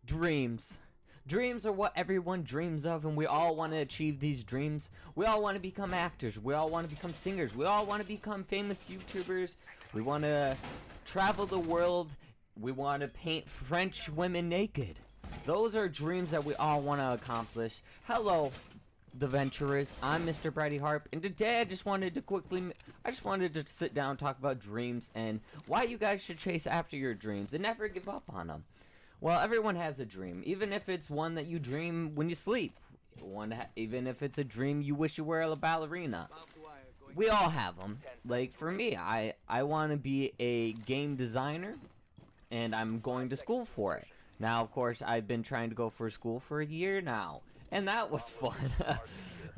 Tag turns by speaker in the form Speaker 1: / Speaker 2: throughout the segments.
Speaker 1: Dreams. Dreams are what everyone dreams of, and we all want to achieve these dreams. We all want to become actors. We all want to become singers. We all want to become famous YouTubers. We want to travel the world. We want to paint French women naked. Those are dreams that we all want to accomplish. Hello, the venturers. I'm Mr.Brattyharp, and today I just wanted to sit down and talk about dreams and why you guys should chase after your dreams and never give up on them. Well, everyone has a dream, even if it's one that you dream when you sleep. Even if it's a dream you wish you were a ballerina. We all have them. Like, for me, I want to be a game designer, and I'm going to school for it. Now, of course, I've been trying to go for school for a year now, and that was fun.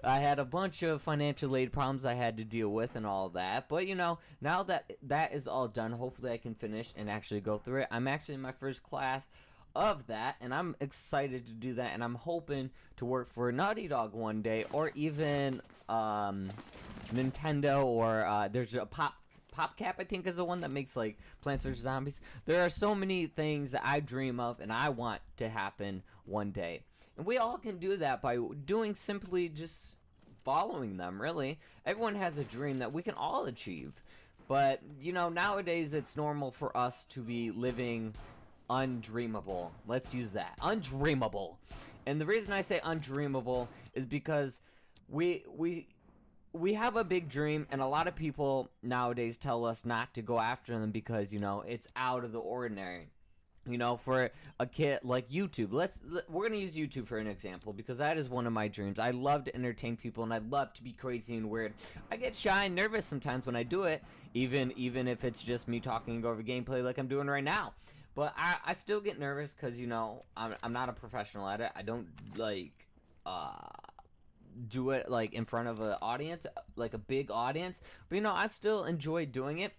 Speaker 1: I had a bunch of financial aid problems I had to deal with and all that, but you know, now that that is all done, hopefully I can finish and actually go through it. I'm actually in my first class of that, and I'm excited to do that, and I'm hoping to work for Naughty Dog one day, or even Nintendo, or there's a PopCap, I think, is the one that makes like Plants vs Zombies. There are so many things that I dream of and I want to happen one day, and we all can do that by doing simply just following them. Really, everyone has a dream that we can all achieve, but you know, nowadays it's normal for us to be living undreamable. Let's use that. Undreamable. And the reason I say undreamable is because we have a big dream, and a lot of people nowadays tell us not to go after them because, you know, it's out of the ordinary. You know, for a kid like YouTube, we're gonna use YouTube for an example, because that is one of my dreams. I love to entertain people, and I love to be crazy and weird. I get shy and nervous sometimes when I do it, even if it's just me talking over gameplay like I'm doing right now. But I still get nervous because, you know, I'm not a professional at it. I don't like do it like in front of an audience, like a big audience. But you know, I still enjoy doing it.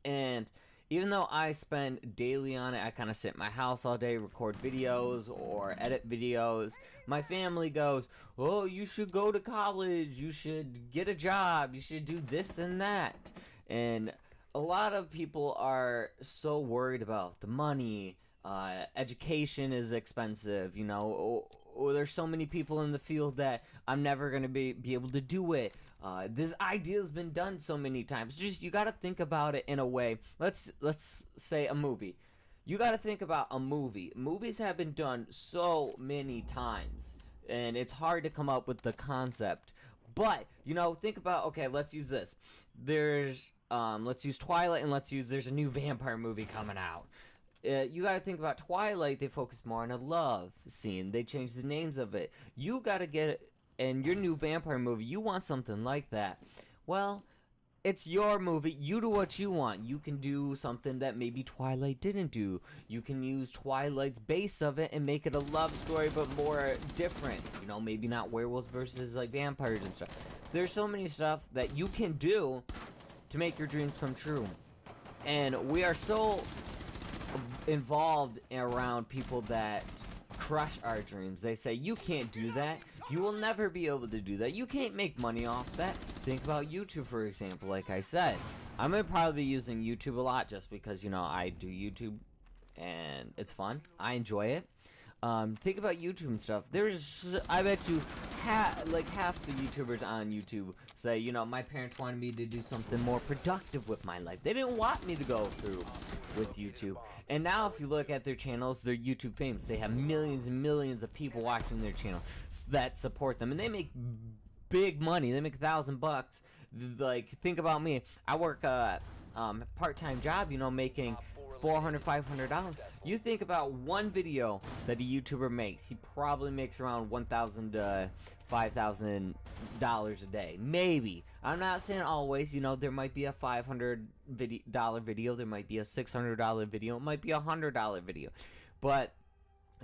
Speaker 1: And even though I spend daily on it, I kind of sit in my house all day, record videos or edit videos. My family goes, "Oh, you should go to college. You should get a job. You should do this and that." And a lot of people are so worried about the money. Education is expensive, you know. Or there's so many people in the field that I'm never gonna be able to do it. This idea's been done so many times. Just, you gotta think about it in a way. Let's say a movie. You gotta think about a movie. Movies have been done so many times, and it's hard to come up with the concept. But, you know, think about, okay, let's use this. Let's use Twilight, and there's a new vampire movie coming out. You gotta think about Twilight. They focus more on a love scene. They changed the names of it. You gotta get it in your new vampire movie. You want something like that. Well, it's your movie. You do what you want. You can do something that maybe Twilight didn't do. You can use Twilight's base of it and make it a love story, but more different. You know, maybe not werewolves versus like vampires and stuff. There's so many stuff that you can do to make your dreams come true. And we are so involved around people that crush our dreams. They say, you can't do that. You will never be able to do that. You can't make money off that. Think about YouTube, for example. Like I said, I'm gonna probably be using YouTube a lot just because, you know, I do YouTube and it's fun. I enjoy it. Think about YouTube and stuff. I bet you half the YouTubers on YouTube say, you know, my parents wanted me to do something more productive with my life. They didn't want me to go through with YouTube. And now if you look at their channels, they're YouTube famous. They have millions and millions of people watching their channel that support them, and they make big money. They make $1,000. Like, think about me. I work part-time job, you know, making $400, $500. You think about one video that a YouTuber makes, he probably makes around $1,000 to $5,000 a day, maybe. I'm not saying always. You know, there might be a $500 video, there might be a $600 video, it might be a $100 video, but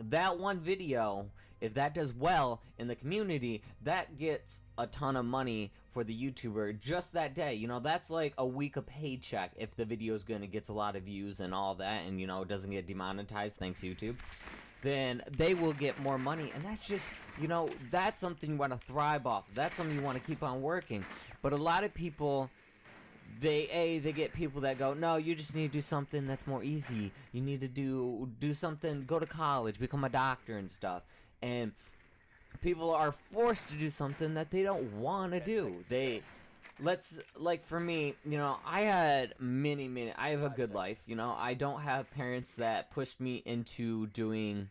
Speaker 1: that one video, if that does well in the community, that gets a ton of money for the YouTuber just that day. You know, that's like a week of paycheck if the video is gonna get a lot of views and all that, and you know, it doesn't get demonetized, thanks YouTube. Then they will get more money, and that's just, you know, that's something you want to thrive off. That's something you want to keep on working. But a lot of people, They get people that go, no, you just need to do something that's more easy. You need to do something, go to college, become a doctor and stuff. And people are forced to do something that they don't want to do. Like for me, I had I have a good life, I don't have parents that pushed me into doing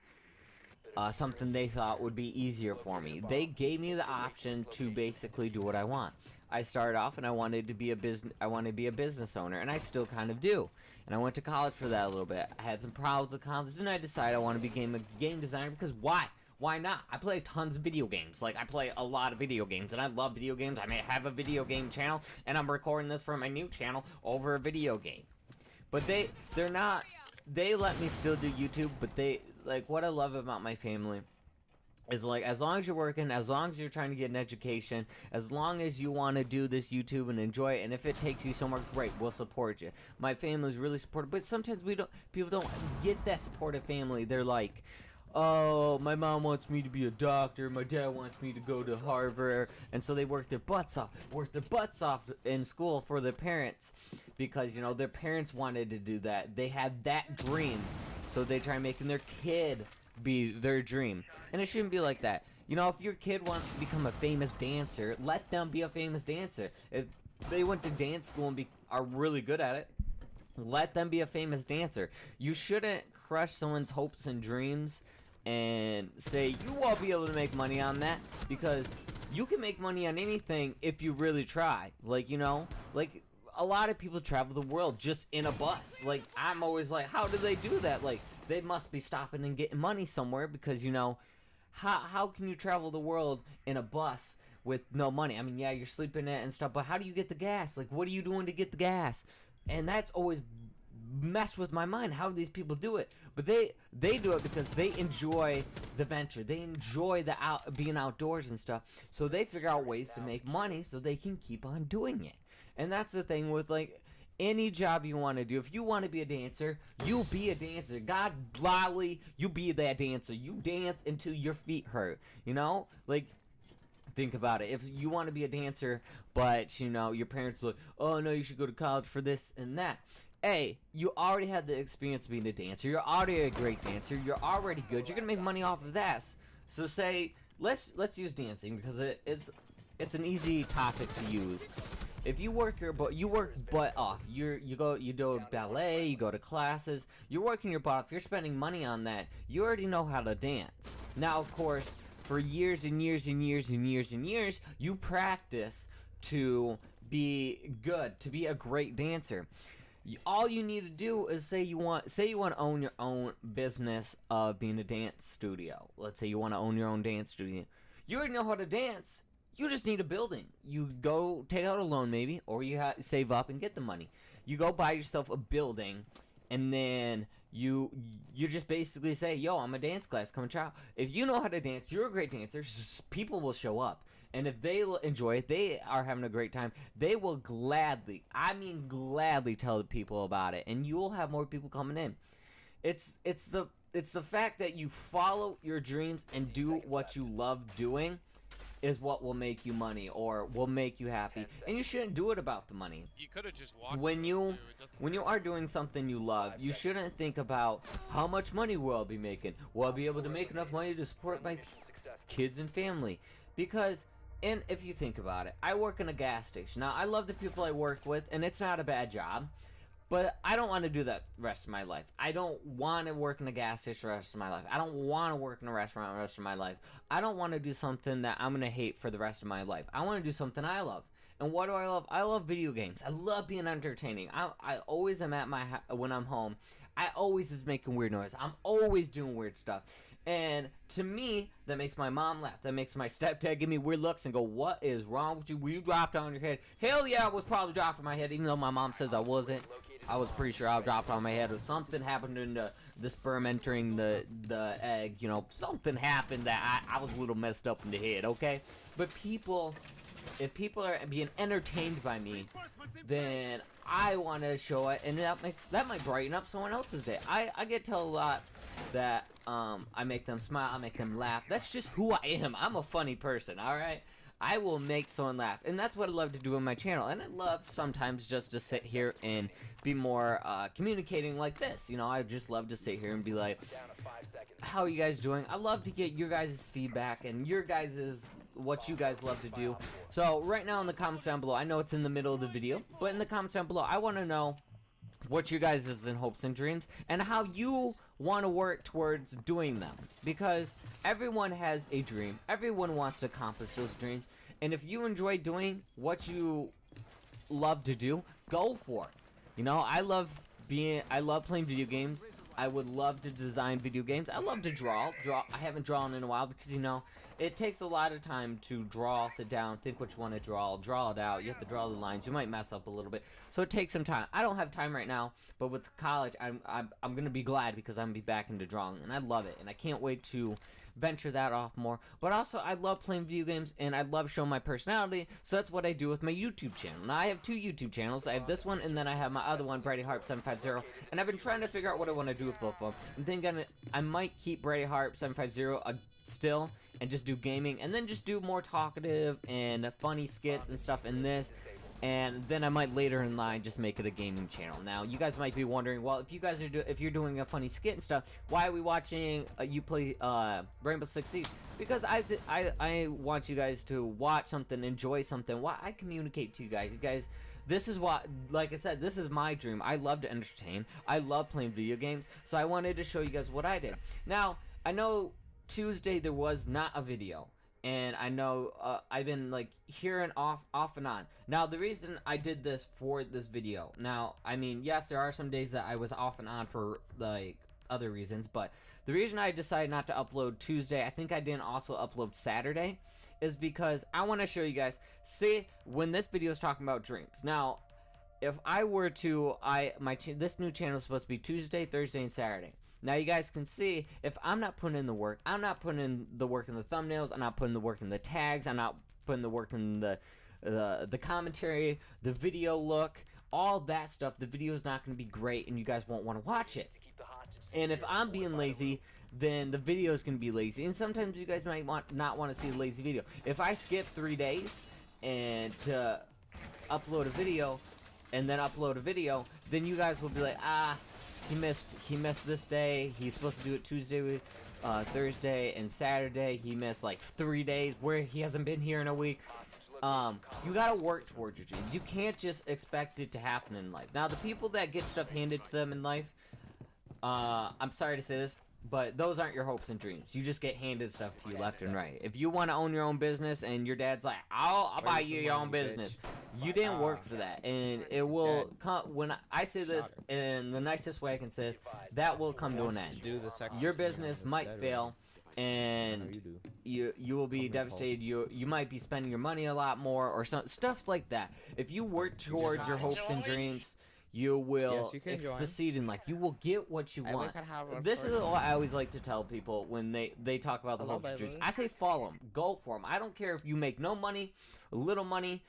Speaker 1: something they thought would be easier for me. They gave me the option to basically do what I want. I started off and I wanted to be a business owner, and I still kind of do. And I went to college for that a little bit. I had some problems with college, and I decided I want to become a game designer because why? Why not? I play tons of video games. Like, I play a lot of video games, and I love video games. I may have a video game channel, and I'm recording this for my new channel over a video game. But they let me still do YouTube, but what I love about my family is, as long as you're working, as long as you're trying to get an education, as long as you want to do this YouTube and enjoy it, and if it takes you somewhere, great, we'll support you. My family's really supportive, but sometimes people don't get that supportive family. They're like, oh, my mom wants me to be a doctor, my dad wants me to go to Harvard, and so they work their butts off in school for their parents, because, their parents wanted to do that. They had that dream, so they try making their kid be their dream. And it shouldn't be like that. If your kid wants to become a famous dancer, let them be a famous dancer. If they went to dance school and are really good at it, let them be a famous dancer. You shouldn't crush someone's hopes and dreams and say, you won't be able to make money on that, because you can make money on anything if you really try. A lot of people travel the world just in a bus. I'm always like, how do they do that? They must be stopping and getting money somewhere, because, how can you travel the world in a bus with no money? I mean, yeah, you're sleeping in it and stuff, but how do you get the gas? What are you doing to get the gas? And that's always messed with my mind. How do these people do it? But they do it because they enjoy the venture. They enjoy being outdoors and stuff. So they figure out ways to make money so they can keep on doing it. And that's the thing with any job you want to do. If you want to be a dancer, you be a dancer. God blindly, you be that dancer. You dance until your feet hurt. Think about it. If you want to be a dancer, but your parents are like, oh no, you should go to college for this and that. Hey, you already had the experience being a dancer. You're already a great dancer. You're already good. You're gonna make money off of that. So say, let's use dancing, because it's an easy topic to use. If you work butt off. You do ballet, you go to classes, you're working your butt off, you're spending money on that. You already know how to dance. Now, of course, for years and years and years and years and years, you practice to be good, to be a great dancer. All you need to do is say you want to own your own business of being a dance studio. Let's say you want to own your own dance studio. You already know how to dance. You just need a building. You go take out a loan maybe, or you save up and get the money. You go buy yourself a building, and then you just basically say, yo, I'm a dance class, come and try out. If you know how to dance, you're a great dancer, people will show up. And if they enjoy it, they are having a great time, they will gladly tell the people about it, and you will have more people coming in. It's the fact that you follow your dreams and do what you love doing is what will make you money or will make you happy. And you shouldn't do it about the money.
Speaker 2: You could have just walked
Speaker 1: when you are doing something you love, you shouldn't think about how much money will I be making. Will I be able to make enough money to support my kids and family? Because, and if you think about it, I work in a gas station. Now, I love the people I work with, and it's not a bad job. But I don't want to do that the rest of my life. I don't want to work in a gas station the rest of my life. I don't want to work in a restaurant the rest of my life. I don't want to do something that I'm going to hate for the rest of my life. I want to do something I love. And what do I love? I love video games. I love being entertaining. I always am at when I'm home. I always is making weird noise. I'm always doing weird stuff. And to me, that makes my mom laugh. That makes my stepdad give me weird looks and go, what is wrong with you? Were you dropped on your head? Hell yeah, I was probably dropped on my head, even though my mom says I wasn't. I was pretty sure I dropped on my head, or something happened in the sperm entering the egg. You know, something happened that I was a little messed up in the head, okay? But if people are being entertained by me, then I want to show it, and that might brighten up someone else's day. I get told a lot that I make them smile, I make them laugh. That's just who I am. I'm a funny person, all right? I will make someone laugh, and that's what I love to do on my channel. And I love sometimes just to sit here and be more communicating like this. You know, I just love to sit here and be like, how are you guys doing? I love to get your guys' feedback and your guys' what you guys love to do. So right now in the comments down below, I know it's in the middle of the video, but in the comments down below, I want to know what you guys' hopes and dreams and how you want to work towards doing them, because everyone has a dream. Everyone wants to accomplish those dreams, and if you enjoy doing what you love to do, go for it. You know, I love playing video games. I would love to design video games. I love to draw. I haven't drawn in a while because, you know, it takes a lot of time to draw, sit down, think what you want to draw it out. You have to draw the lines. You might mess up a little bit. So it takes some time. I don't have time right now, but with college, I'm going to be glad because I'm going to be back into drawing, and I love it, and I can't wait to venture that off more. But also, I love playing video games, and I love showing my personality, so that's what I do with my YouTube channel. Now, I have two YouTube channels. I have this one, and then I have my other one, Brattyharp 750, and I've been trying to figure out what I want to do with both of them. I'm thinking I might keep Brattyharp 750 still, and just do gaming, and then just do more talkative and funny skits and stuff in this. And then I might later in line just make it a gaming channel. Now, you guys might be wondering, well, if you guys are if you're doing a funny skit and stuff, why are we watching you play Rainbow Six Siege? Because I want you guys to watch something, enjoy something. Why I communicate to you guys. You guys, this is what, like I said, this is my dream. I love to entertain. I love playing video games. So I wanted to show you guys what I did. Now, I know Tuesday there was not a video. And I know I've been like hearing off and on. Now, the reason I did this for this video, now, I mean, yes, there are some days that I was off and on for like other reasons, but the reason I decided not to upload Tuesday, I think I didn't also upload Saturday, is because I want to show you guys, see, when this video is talking about dreams. Now, if I were to, this new channel is supposed to be Tuesday, Thursday, and Saturday. Now you guys can see, if I'm not putting in the work, I'm not putting in the work in the thumbnails, I'm not putting the work in the tags, I'm not putting the work in the commentary, the video look, all that stuff, the video is not going to be great and you guys won't want to watch it. And if I'm being lazy, then the video is going to be lazy. And sometimes you guys might not want to see a lazy video. If I skip 3 days and to upload a video, and then upload a video, then you guys will be like, he missed this day. He's supposed to do it Tuesday, Thursday, and Saturday. He missed like 3 days where he hasn't been here in a week. You gotta work towards your dreams. You can't just expect it to happen in life. Now, the people that get stuff handed to them in life, I'm sorry to say this, but those aren't your hopes and dreams. You just get handed stuff to you left and right. If you want to own your own business and your dad's like, I'll buy you your own business, you didn't work for that. And it will come, when I say this in the nicest way I can say this, that will come to an end. Your business might fail, and you will be devastated. You might be spending your money a lot more or stuff like that. If you work towards your hopes and dreams, you will succeed in life. You will get what you want. This is what I always like to tell people when they talk about the hopes and dreams. I say follow them. Go for them. I don't care if you make no money, little money.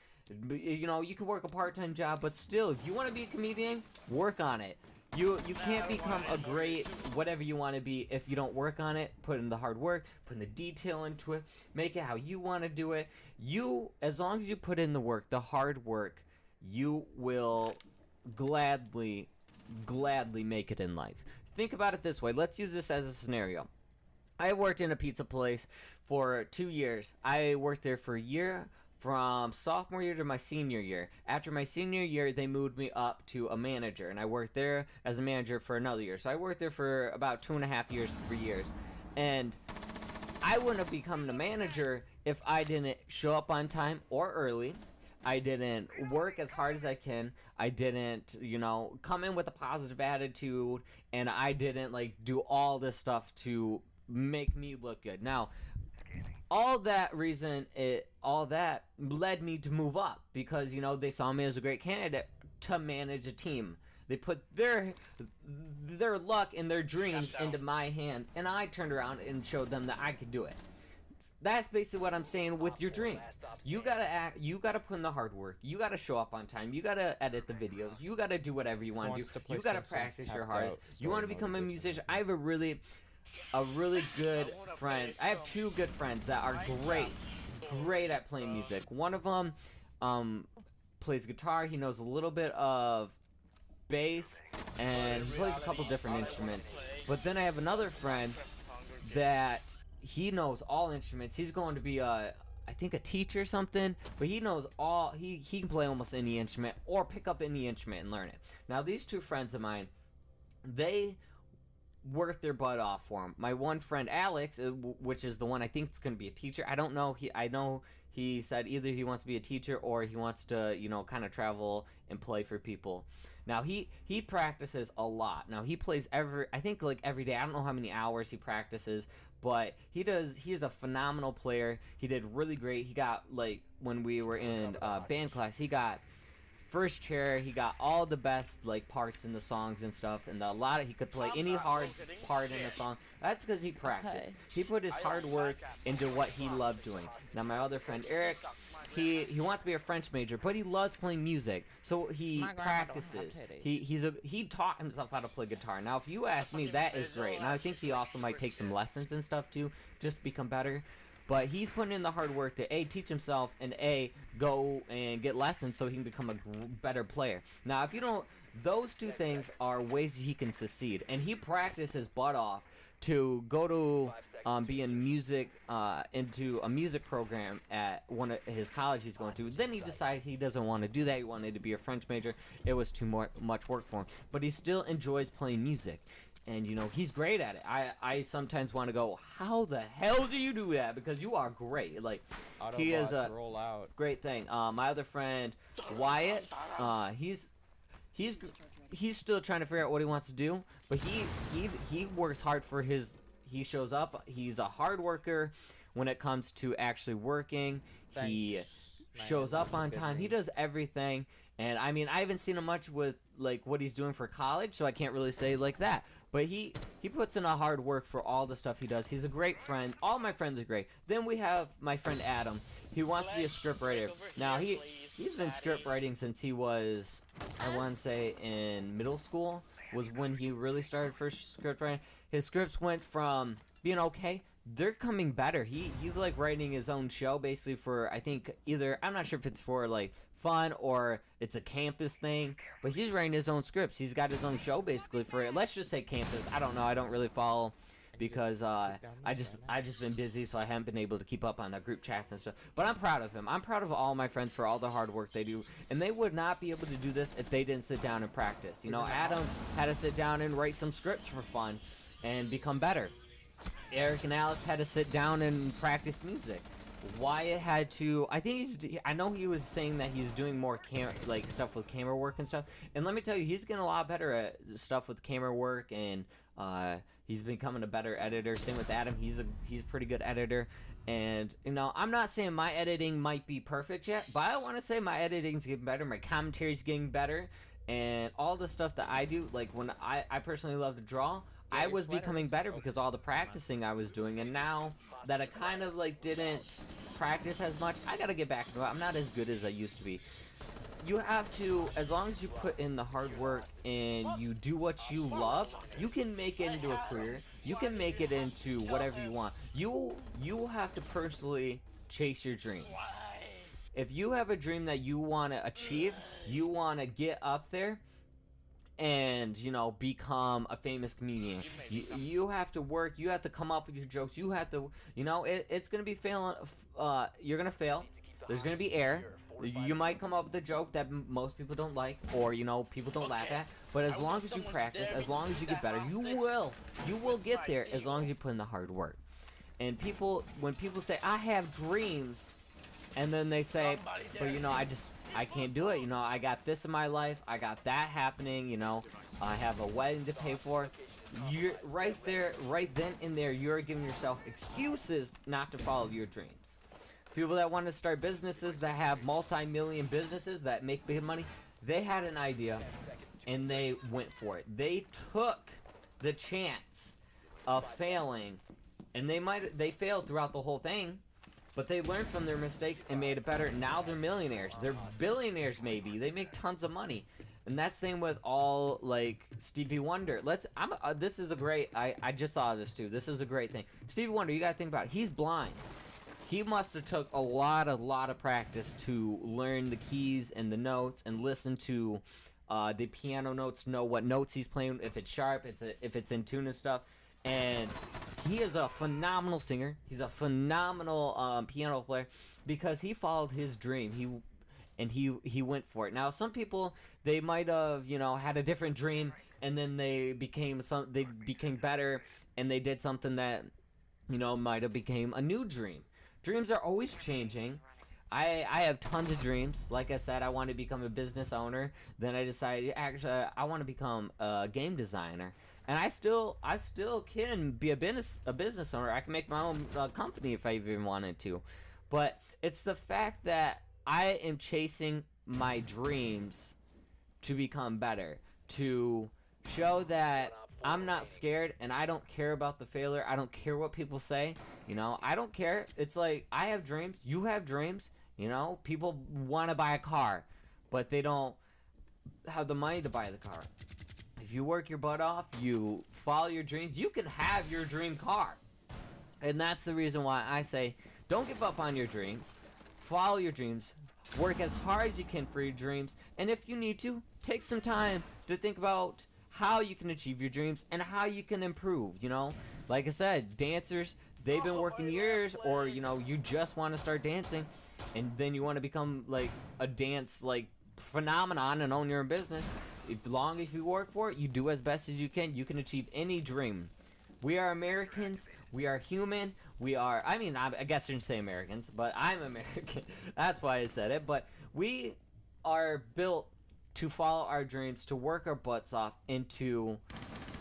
Speaker 1: You know, you can work a part-time job, but still, if you want to be a comedian, work on it. You can't become a great whatever you want to be if you don't work on it. Put in the hard work, put in the detail into it, make it how you want to do it. As long as you put in the work, the hard work, you will gladly make it in life. Think about it this way. Let's use this as a scenario. I worked in a pizza place for 2 years. I worked there for a year, from sophomore year to my senior year. After my senior year, they moved me up to a manager, and I worked there as a manager for another year. So I worked there for about 2.5 years, 3 years. And I wouldn't have become a manager if I didn't show up on time or early. I didn't work as hard as I can. I didn't, come in with a positive attitude, and I didn't, do all this stuff to make me look good. Now, all that led me to move up because, they saw me as a great candidate to manage a team. They put their luck and their dreams into my hand, and I turned around and showed them that I could do it. That's basically what I'm saying with your dreams. You gotta put in the hard work. You gotta show up on time. You gotta edit the videos. You gotta do whatever you want to do. You gotta practice your hardest. You want to become a musician. I have a really good friend. I have 2 good friends that are great at playing music. One of them plays guitar. He knows a little bit of bass, and he plays a couple different instruments. But then I have another friend that he knows all instruments. He's going to be I think a teacher or something, but he knows all, he can play almost any instrument or pick up any instrument and learn it. Now these two friends of mine, they work their butt off for him. My one friend Alex, which is the one I think is going to be a teacher. I don't know. I know he said either he wants to be a teacher or he wants to, kind of travel and play for people. Now he practices a lot. Now he plays I think like every day. I don't know how many hours he practices, but he is a phenomenal player. He did really great. He got, like, when we were in band class, he got first chair. He got all the best, like, parts in the songs and stuff, and he could play any hard part in the song. That's because he practiced. He put his hard work into what he loved doing. Now my other friend Eric, he wants to be a French major, but he loves playing music, so he practices. He taught himself how to play guitar. Now if you ask me, that is great, and I think he also might take some lessons and stuff too, just to become better. But he's putting in the hard work to A, teach himself, and A, go and get lessons so he can become a better player. Now, if you don't, those two things are ways he can succeed. And he practiced his butt off to go to be in music, into a music program at one of his college he's going to. Then he decided he doesn't want to do that. He wanted to be a French major. It was too much work for him. But he still enjoys playing music. And, he's great at it. I sometimes want to go, how the hell do you do that? Because you are great. Like, he is a great thing. My other friend, Wyatt, he's still trying to figure out what he wants to do. But he works hard for he shows up. He's a hard worker when it comes to actually working. He shows up on time. He does everything. And, I mean, I haven't seen him much with, like, what he's doing for college, so I can't really say like that. But he puts in a hard work for all the stuff he does. He's a great friend. All my friends are great. Then we have my friend Adam. He wants to be a scriptwriter. Now, he's been script writing since he was, I want to say, in middle school, was when he really started first script writing. His scripts went from being okay, they're coming better. He's like writing his own show basically for, I think, either, I'm not sure if it's for like fun or it's a campus thing, but he's writing his own scripts. He's got his own show basically for it. Let's just say campus. I don't know. I don't really follow because I just been busy, so I haven't been able to keep up on the group chats and stuff. But I'm proud of him. I'm proud of all my friends for all the hard work they do, and they would not be able to do this if they didn't sit down and practice. Adam had to sit down and write some scripts for fun and become better. Eric and Alex had to sit down and practice music. Wyatt had to, I know he was saying that he's doing more stuff with camera work and stuff. And let me tell you, he's getting a lot better at stuff with camera work, and he's becoming a better editor. Same with Adam, he's a pretty good editor. And I'm not saying my editing might be perfect yet, but I want to say my editing's getting better, my commentary's getting better, and all the stuff that I do, like when I personally love to draw, I was becoming better because all the practicing I was doing, and now that I kind of didn't practice as much, I gotta get back into it. I'm not as good as I used to be. You have to, as long as you put in the hard work and you do what you love, you can make it into a career. You can make it into whatever you want. You have to personally chase your dreams. If you have a dream that you want to achieve, you want to get up there and become a famous comedian, you have to work. You have to come up with your jokes. You have to, it's gonna be failing. You're gonna fail. There's gonna be error. You might come up with a joke that most people don't like, or people don't laugh at. But as long as you practice, as long as you get better, you will get there. As long as you put in the hard work. And when people say I have dreams, and then they say, but I can't do it. I got this in my life. I got that happening. I have a wedding to pay for. You're right there, right then and there. You're giving yourself excuses not to follow your dreams. People that want to start businesses, that have multi-million businesses that make big money, they had an idea and they went for it. They took the chance of failing, and they failed throughout the whole thing. But they learned from their mistakes and made it better. Now they're millionaires. They're billionaires maybe. They make tons of money. And that's same with all Stevie Wonder. This is a great, I just saw this too. This is a great thing. Stevie Wonder, you gotta think about it. He's blind. he must have took a lot of practice to learn the keys and the notes and listen to the piano notes, know what notes he's playing, if it's sharp, if it's in tune and stuff. And he is a phenomenal singer. He's a phenomenal piano player because he followed his dream. He went for it. Now, some people, they might have, had a different dream, and then they became better, and they did something that, might have became a new dream. Dreams are always changing. I have tons of dreams. Like I said, I want to become a business owner. Then I decided, actually, I want to become a game designer. And I still can be a business owner. I can make my own company if I even wanted to. But it's the fact that I am chasing my dreams to become better, to show that I'm not scared and I don't care about the failure. I don't care what people say. I don't care. It's like, I have dreams. You have dreams. People want to buy a car, but they don't have the money to buy the car. If you work your butt off, you follow your dreams, you can have your dream car. And that's the reason why I say, don't give up on your dreams. Follow your dreams. Work as hard as you can for your dreams. And if you need to, take some time to think about how you can achieve your dreams and how you can improve. Like I said, dancers, they've been working years, or you just want to start dancing, and then you want to become like a dance phenomenon and own your own business. As long as you work for it, you do as best as you can achieve any dream. We are Americans. We are human. I guess I shouldn't say Americans, but I'm American. That's why I said it. But we are built to follow our dreams, to work our butts off, and to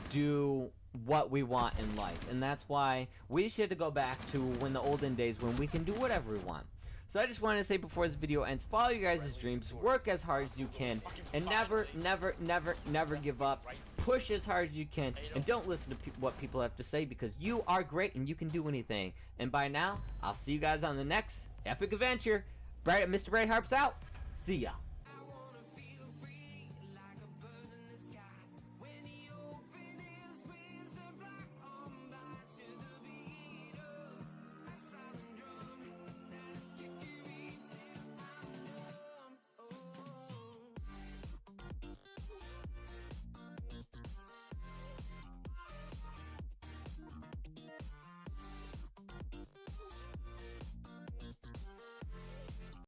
Speaker 1: do what we want in life. And that's why we should go back to when the olden days, when we can do whatever we want. So I just wanted to say before this video ends, follow your guys' dreams, work as hard as you can, and never give up. Push as hard as you can, and don't listen to what people have to say, because you are great and you can do anything. And by now, I'll see you guys on the next epic adventure. Mr. Brattyharp's out. See ya.